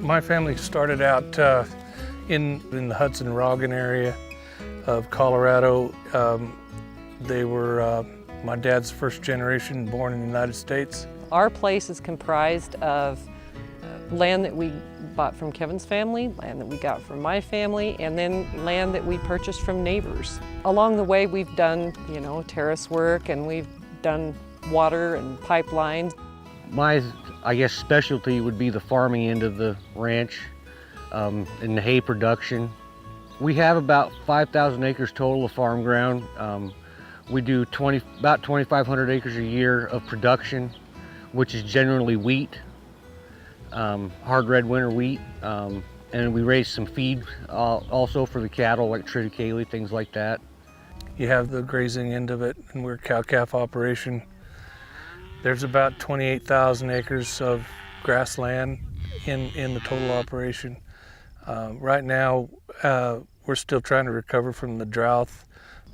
My family started out in the Hudson-Rogan area of Colorado. They were my dad's first generation, born in the United States. Our place is comprised of land that we bought from Kevin's family, land that we got from my family, and then land that we purchased from neighbors. Along the way, we've done, terrace work, and we've done water and pipelines. My, specialty would be the farming end of the ranch and the hay production. We have about 5,000 acres total of farm ground. We do about 2,500 acres a year of production, which is generally wheat, hard red winter wheat, and we raise some feed also for the cattle, like triticale, things like that. You have the grazing end of it, and we're a cow-calf operation. There's about 28,000 acres of grassland in the total operation. Right now, we're still trying to recover from the drought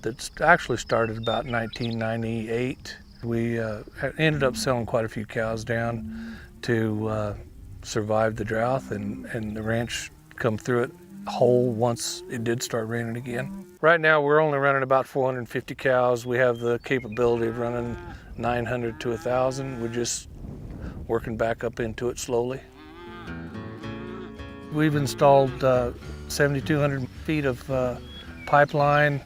that's actually started about 1998. We ended up selling quite a few cows down to survive the drought, and the ranch come through it whole once it did start raining again. Right now we're only running about 450 cows. We have the capability of running 900 to 1,000. We're just working back up into it slowly. We've installed 7,200 feet of pipeline,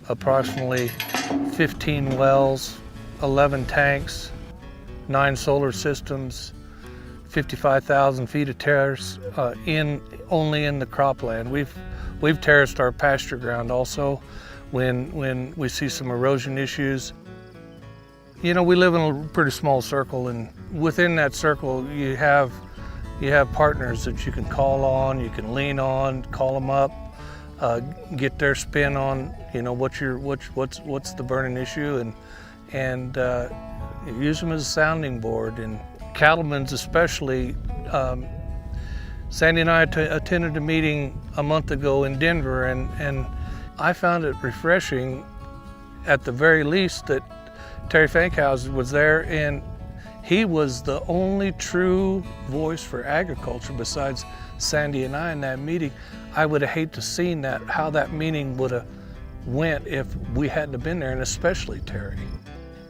approximately 15 wells, 11 tanks, 9 solar systems, 55,000 feet of terrace only in the cropland. We've terraced our pasture ground also when we see some erosion issues. We live in a pretty small circle, and within that circle you have partners that you can call on, you can lean on, call them up, get their spin on what's the burning issue, and use them as a sounding board. And cattlemen's especially. Sandy and I attended a meeting a month ago in Denver, and I found it refreshing, at the very least, that Terry Fankhauser was there, and he was the only true voice for agriculture besides Sandy and I in that meeting. I would have hated to seen how that meeting would have went if we hadn't have been there, and especially Terry.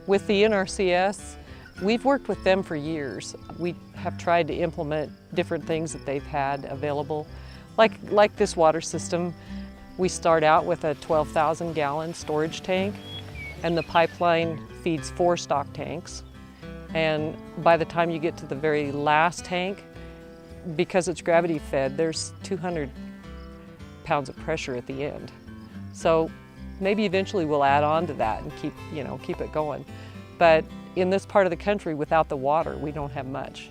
With the NRCS, we've worked with them for years. We have tried to implement different things that they've had available. Like this water system, we start out with a 12,000 gallon storage tank, and the pipeline feeds 4 stock tanks. And by the time you get to the very last tank, because it's gravity fed, there's 200 pounds of pressure at the end. So maybe eventually we'll add on to that and keep it going. But in this part of the country, without the water, we don't have much.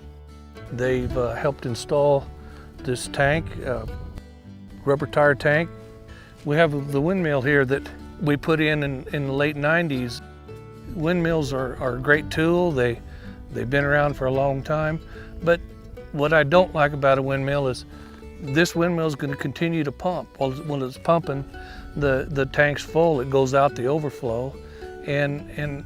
They've helped install this tank, rubber tire tank. We have the windmill here that we put in the late 90s. Windmills are a great tool. They've been around for a long time. But what I don't like about a windmill is this windmill is going to continue to pump. Well, when it's pumping, the tank's full, it goes out the overflow, and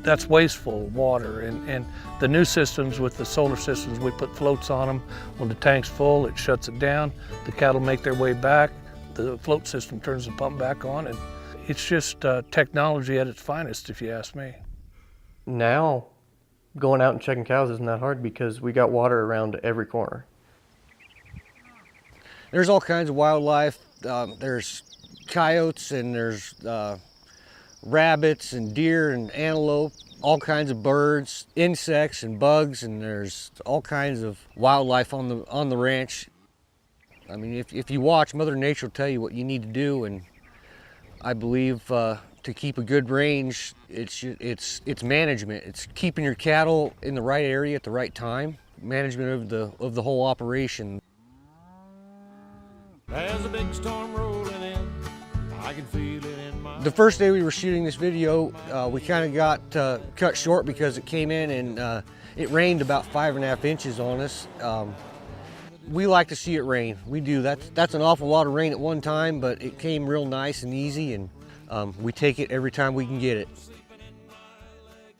that's wasteful water. And the new systems with the solar systems, we put floats on them. When the tank's full, it shuts it down. The cattle make their way back. The float system turns the pump back on, and it's just technology at its finest, if you ask me. Now, going out and checking cows isn't that hard because we got water around every corner. There's all kinds of wildlife. There's coyotes, and there's rabbits and deer and antelope, all kinds of birds, insects and bugs, and there's all kinds of wildlife on the ranch. I mean, if you watch, Mother Nature will tell you what you need to do, and I believe to keep a good range, it's management. It's keeping your cattle in the right area at the right time, management of the whole operation. There's a big storm rolling in, I can feel it in my... The first day we were shooting this video, we kind of got cut short because it came in and it rained about 5.5 inches on us. We like to see it rain. We do. That's an awful lot of rain at one time, but it came real nice and easy, and we take it every time we can get it.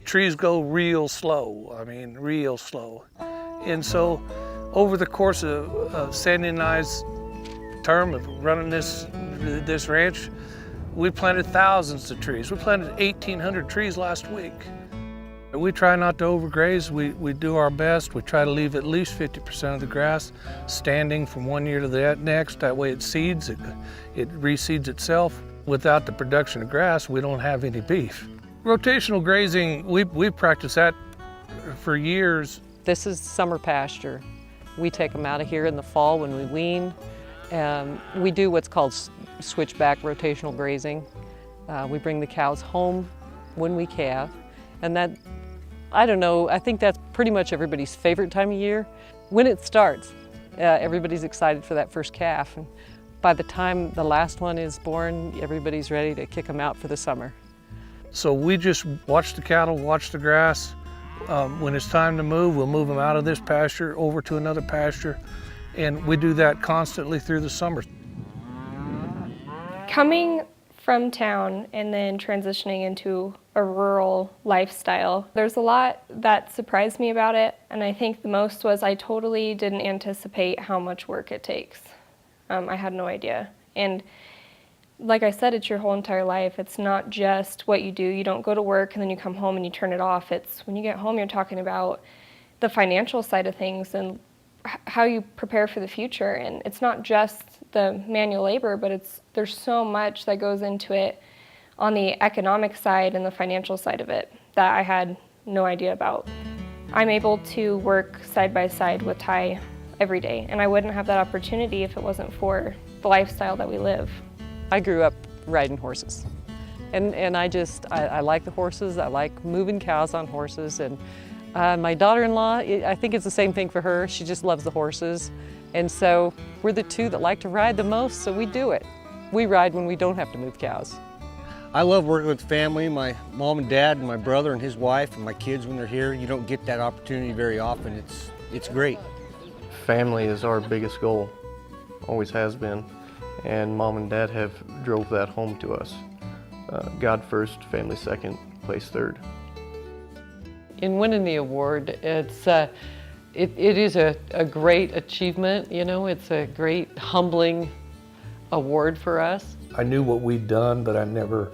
Trees go real slow, real slow. And so Over the course of Sandy and I's term of running this ranch, we planted thousands of trees. We planted 1,800 trees last week. We try not to overgraze. We do our best. We try to leave at least 50% of the grass standing from one year to the next. That way it seeds, it reseeds itself. Without the production of grass, we don't have any beef. Rotational grazing, we practiced that for years. This is summer pasture. We take them out of here in the fall when we wean. We do what's called switchback rotational grazing. We bring the cows home when we calve, and that, I don't know, I think that's pretty much everybody's favorite time of year. When it starts, everybody's excited for that first calf. And by the time the last one is born, everybody's ready to kick them out for the summer. So we just watch the cattle, watch the grass. When it's time to move, we'll move them out of this pasture over to another pasture. And we do that constantly through the summer. Coming from town and then transitioning into a rural lifestyle, there's a lot that surprised me about it, and I think the most was I totally didn't anticipate how much work it takes. I had no idea. And like I said, it's your whole entire life. It's not just what you do. You don't go to work and then you come home and you turn it off. It's when you get home, you're talking about the financial side of things and how you prepare for the future. And it's not just the manual labor, but there's so much that goes into it on the economic side and the financial side of it that I had no idea about. I'm able to work side by side with Ty every day, and I wouldn't have that opportunity if it wasn't for the lifestyle that we live. I grew up riding horses, and I like the horses. I like moving cows on horses, and my daughter-in-law, I think it's the same thing for her. She just loves the horses, and so we're the two that like to ride the most, so we do it. We ride when we don't have to move cows. I love working with family, my mom and dad and my brother and his wife and my kids when they're here. You don't get that opportunity very often. It's great. Family is our biggest goal, always has been, and Mom and Dad have drove that home to us. God first, family second, place third. In winning the award, it is a great achievement. You know, it's a great humbling award for us. I knew what we'd done, but I never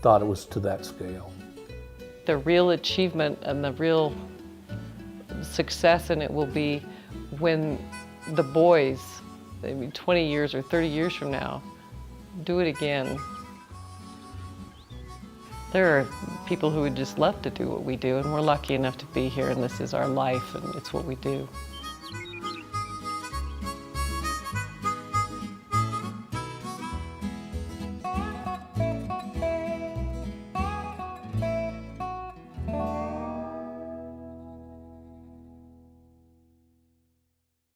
thought it was to that scale. The real achievement and the real success in it will be when the boys, maybe 20 years or 30 years from now, do it again. There are people who would just love to do what we do, and we're lucky enough to be here, and this is our life, and it's what we do.